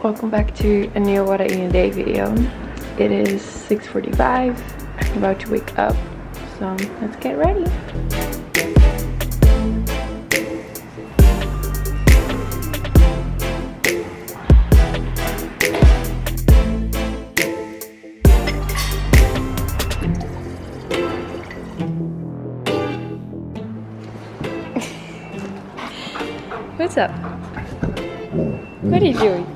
Welcome back to a new What I Eat in a Day video. It is 6:45. I'm about to wake up, so let's get ready. What's up? What are you doing?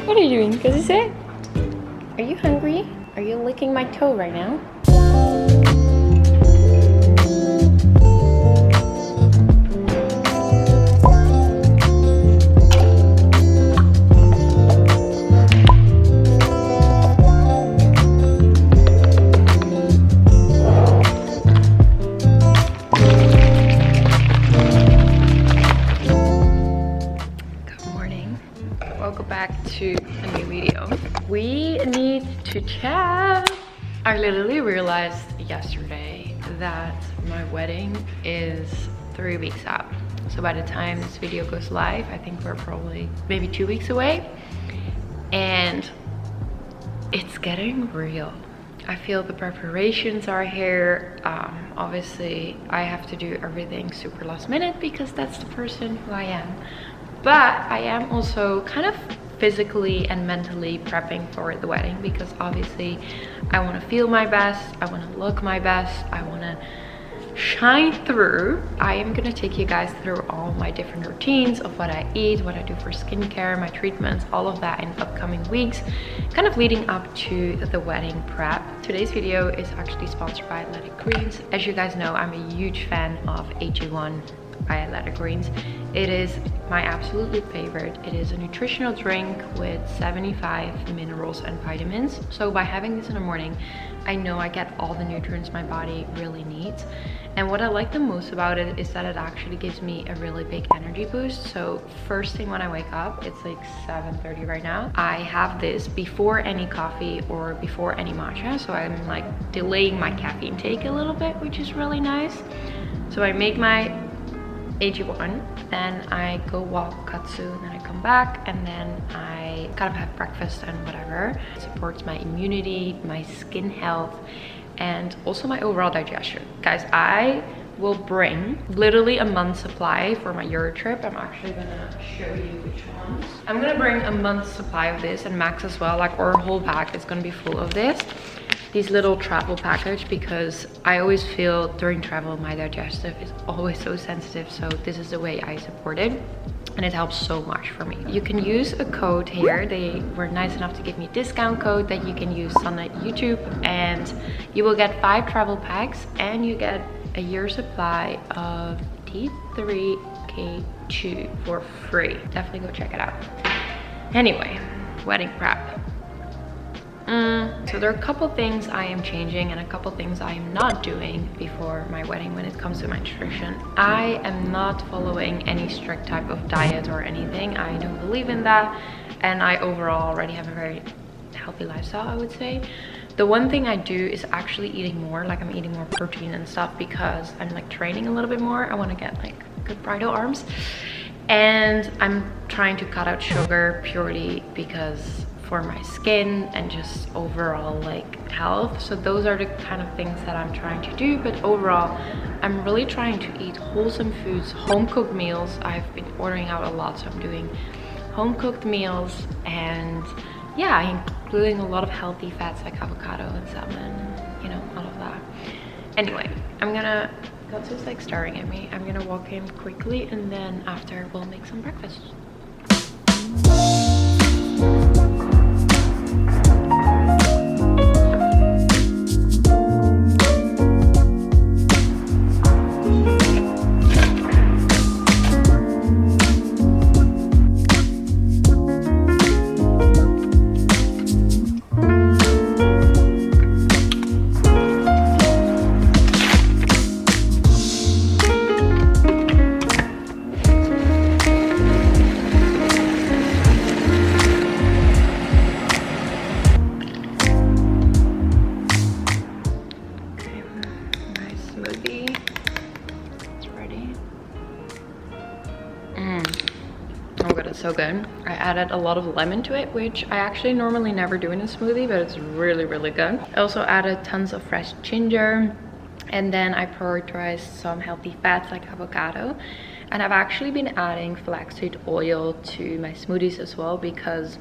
What are you doing? Because you say, are you hungry? Are you licking my toe right now? Welcome back to a new video. We need to chat. I literally realized yesterday that my wedding is 3 weeks out. So by the time this video goes live, I think we're probably maybe 2 weeks away. And it's getting real. I feel the preparations are here. Obviously, I have to do everything super last minute because that's the person who I am. But I am also kind of physically and mentally prepping for the wedding because obviously I want to feel my best, I want to look my best, I want to shine through. I am going to take you guys through all my different routines of what I eat, what I do for skincare, my treatments, all of that in upcoming weeks, kind of leading up to the wedding prep. Today's video is actually sponsored by Athletic Greens. As you guys know, I'm a huge fan of AG1 by Athletic Greens. It is my absolutely favorite. It is a nutritional drink with 75 minerals and vitamins. So by having this in the morning, I know I get all the nutrients my body really needs. And what I like the most about it is that it actually gives me a really big energy boost. So first thing when I wake up, it's like 7:30 right now. I have this before any coffee or before any matcha. So I'm like delaying my caffeine intake a little bit, which is really nice. So I make my AG1, then I go walk Katsu, and then I come back, and then I kind of have breakfast and whatever. It supports my immunity, my skin health, and also my overall digestion. Guys, I will bring literally a month's supply for my Euro trip. I'm actually gonna show you which ones. I'm gonna bring a month's supply of this, and Max as well, like our whole bag is gonna be full of this. These little travel package, because I always feel during travel my digestive is always so sensitive, so this is the way I support it, and it helps so much for me. You can use a code here. They were nice enough to give me a discount code that you can use on YouTube, and you will get 5 travel packs and you get a year supply of T3K2 for free. Definitely go check it out. Anyway, wedding prep. So there are a couple things I am changing and a couple things I am not doing before my wedding when it comes to my nutrition. I am not following any strict type of diet or anything. I don't believe in that, and I overall already have a very healthy lifestyle, I would say. The one thing I do is actually eating more, like I'm eating more protein and stuff because I'm like training a little bit more. I want to get like good bridal arms, and I'm trying to cut out sugar purely because for my skin and just overall like health. So those are the kind of things that I'm trying to do, but overall I'm really trying to eat wholesome foods, home cooked meals. I've been ordering out a lot, so I'm doing home cooked meals, and yeah, including a lot of healthy fats like avocado and salmon, you know, all of that. Anyway, God's just like staring at me. I'm gonna walk in quickly, and then after we'll make some breakfast. it's so good. I added a lot of lemon to it, which I actually normally never do in a smoothie, but it's really, really good. I also added tons of fresh ginger, and then I prioritized some healthy fats like avocado. And I've actually been adding flaxseed oil to my smoothies as well because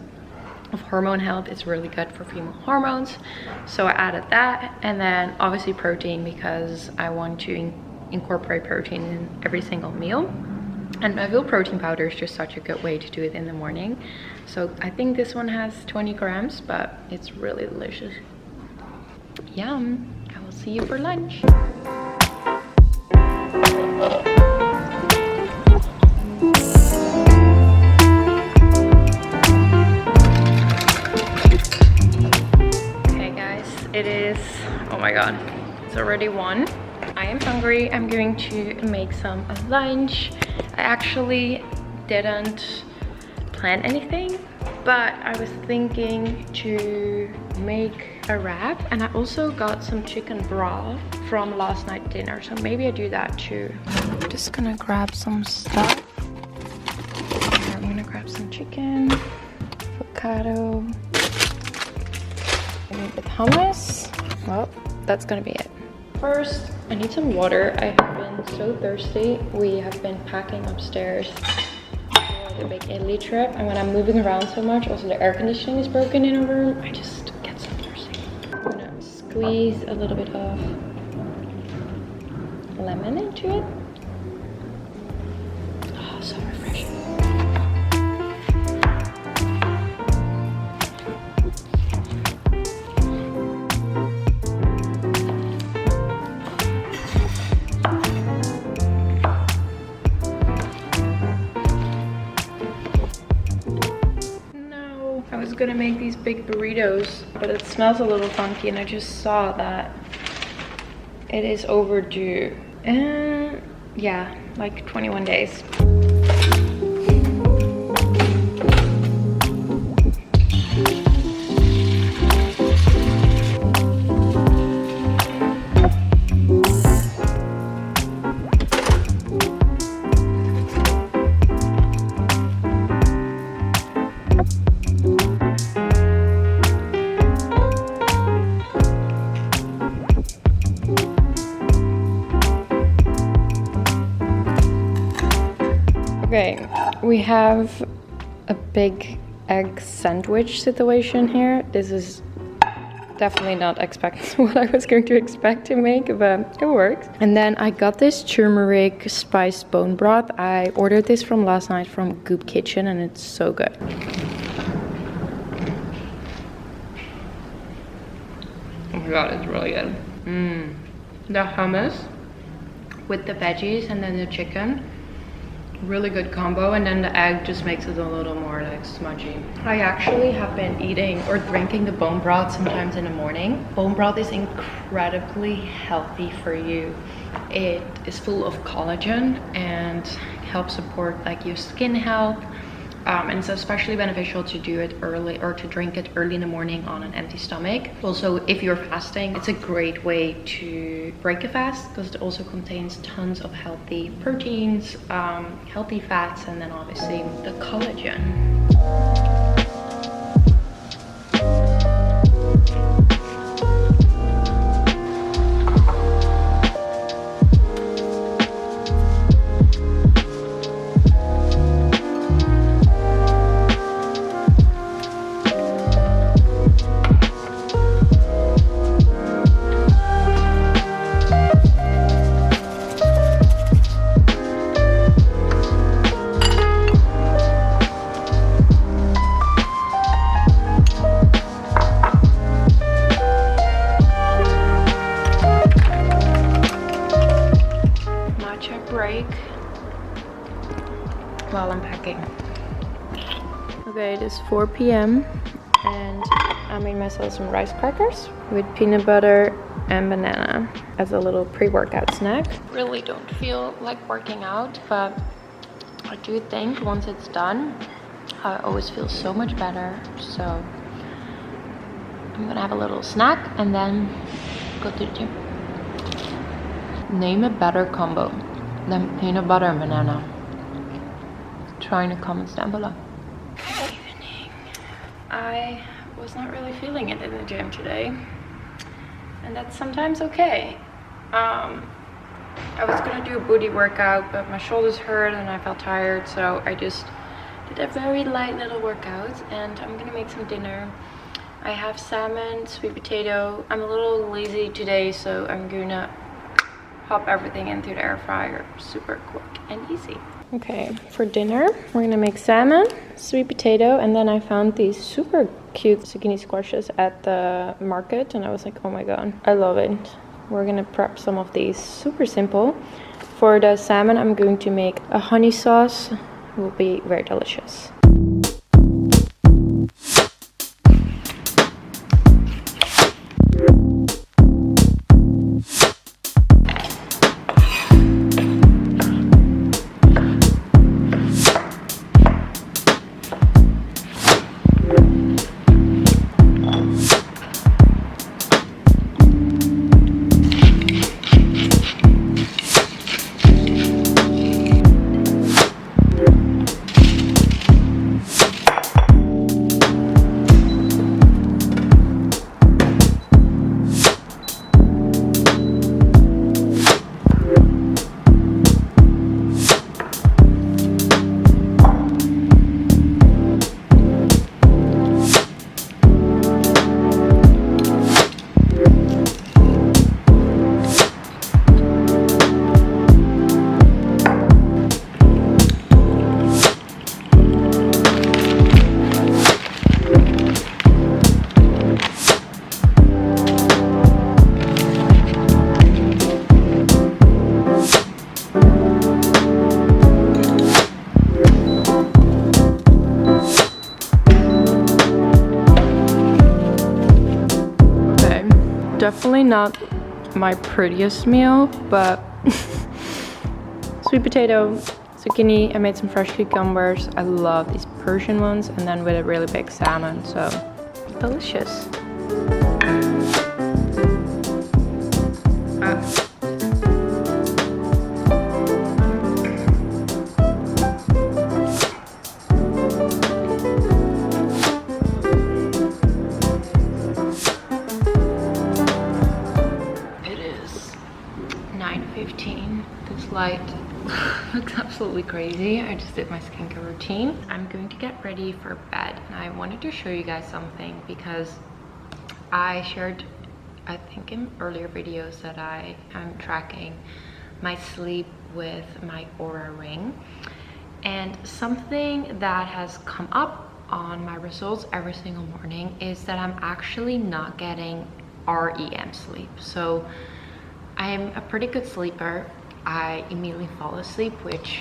of hormone health. It's really good for female hormones. So I added that, and then obviously protein because I want to incorporate protein in every single meal. And I feel protein powder is just such a good way to do it in the morning. So I think this one has 20 grams, but it's really delicious. Yum. I will see you for lunch. It is, oh my god, it's already 1. I am hungry. I'm going to make some lunch. I actually didn't plan anything, but I was thinking to make a wrap, and I also got some chicken broth from last night's dinner, so maybe I do that too. I'm just gonna grab some stuff. I'm gonna grab some chicken, avocado, with hummus. Well, that's gonna be it. First, I need some water. I have been so thirsty. We have been packing upstairs for the big Italy trip, and when I'm moving around so much, also the air conditioning is broken in our room, I just get so thirsty. I'm gonna squeeze a little bit of lemon into it. Oh, so refreshing. Gonna make these big burritos, but it smells a little funky, and I just saw that it is overdue. And yeah, like 21 days. Okay, we have a big egg sandwich situation here. This is definitely not what I was going to expect to make, but it works. And then I got this turmeric spiced bone broth. I ordered this from last night from Goop Kitchen, and it's so good. Oh my god, it's really good. The hummus with the veggies and then the chicken. Really good combo, and then the egg just makes it a little more like smudgy. I actually have been eating or drinking the bone broth sometimes in the morning. Bone broth is incredibly healthy for you. It is full of collagen and helps support like your skin health. And it's especially beneficial to do it early or to drink it early in the morning on an empty stomach. Also, if you're fasting, it's a great way to break a fast because it also contains tons of healthy proteins, healthy fats, and then obviously the collagen. While I'm packing. Okay, it is 4 p.m. and I made myself some rice crackers with peanut butter and banana as a little pre-workout snack. Really don't feel like working out, but I do think once it's done, I always feel so much better. So I'm gonna have a little snack and then go to the gym. Name a better combo than peanut butter and banana. It's try in the comments down below. Good evening. I was not really feeling it in the gym today, and that's sometimes okay. I was gonna do a booty workout, but my shoulders hurt and I felt tired, so I just did a very light little workout, and I'm gonna make some dinner. I have salmon, sweet potato. I'm a little lazy today, so I'm gonna pop everything into the air fryer super quick and easy. Okay, for dinner, we're gonna make salmon, sweet potato, and then I found these super cute zucchini squashes at the market, and I was like, oh my god, I love it. We're gonna prep some of these, super simple. For the salmon, I'm going to make a honey sauce. It will be very delicious. Definitely not my prettiest meal, but sweet potato, zucchini, I made some fresh cucumbers. I love these Persian ones, and then with a really big salmon, so delicious. This light looks absolutely crazy. I just did my skincare routine. I'm going to get ready for bed, and I wanted to show you guys something because I shared, I think in earlier videos, that I am tracking my sleep with my Oura ring, and something that has come up on my results every single morning is that I'm actually not getting REM sleep. So I am a pretty good sleeper. I immediately fall asleep, which,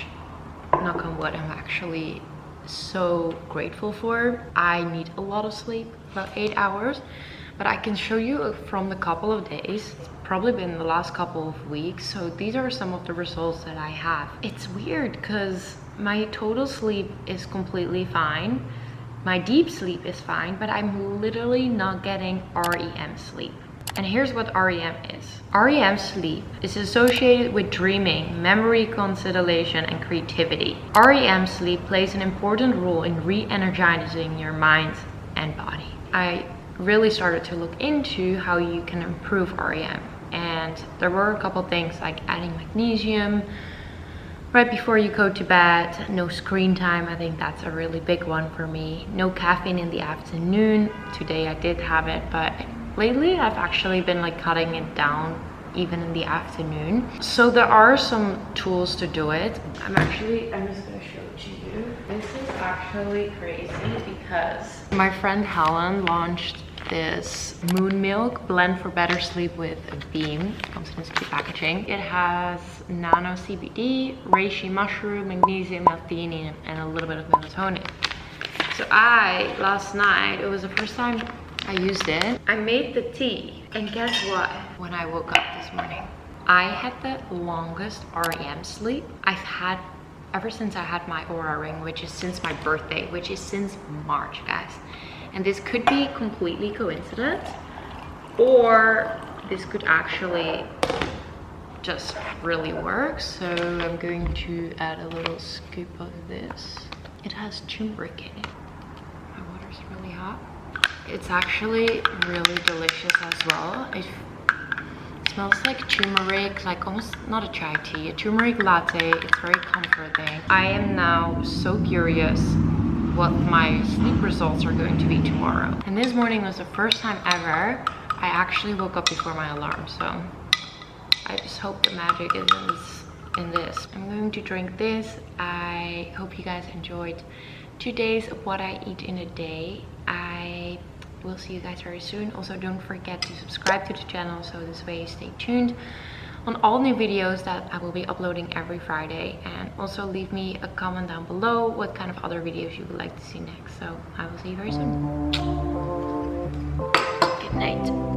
knock on wood, I'm actually so grateful for. I need a lot of sleep, about 8 hours, but I can show you from the couple of days. It's probably been the last couple of weeks, so these are some of the results that I have. It's weird because my total sleep is completely fine. My deep sleep is fine, but I'm literally not getting REM sleep. And here's what REM is. REM sleep is associated with dreaming, memory consolidation, and creativity. REM sleep plays an important role in re-energizing your mind and body. I really started to look into how you can improve REM, and there were a couple things like adding magnesium right before you go to bed, no screen time. I think that's a really big one for me. No caffeine in the afternoon. Today I did have it, but lately I've actually been like cutting it down even in the afternoon. So there are some tools to do it. I'm just gonna show it to you. This is actually crazy because my friend Helen launched this moon milk blend for better sleep with a beam. It comes in this cute packaging. It has nano CBD, reishi mushroom, magnesium, L-theanine, and a little bit of melatonin. So last night, it was the first time I used it. I made the tea, and guess what? When I woke up this morning, I had the longest REM sleep I've had ever since I had my Oura ring, which is since my birthday, which is since March, guys. And this could be completely coincidence, or this could actually just really work. So I'm going to add a little scoop of this It has turmeric in it. My water's really hot. It's actually really delicious as well. It smells like turmeric, like almost not a chai tea, a turmeric latte. It's very comforting. I am now so curious what my sleep results are going to be tomorrow. And this morning was the first time ever I actually woke up before my alarm. So I just hope the magic is in this. I'm going to drink this. I hope you guys enjoyed 2 days of what I eat in a day. I will see you guys very soon. Also, don't forget to subscribe to the channel so this way you stay tuned on all new videos that I will be uploading every Friday. And also leave me a comment down below what kind of other videos you would like to see next. So I will see you very soon. Good night.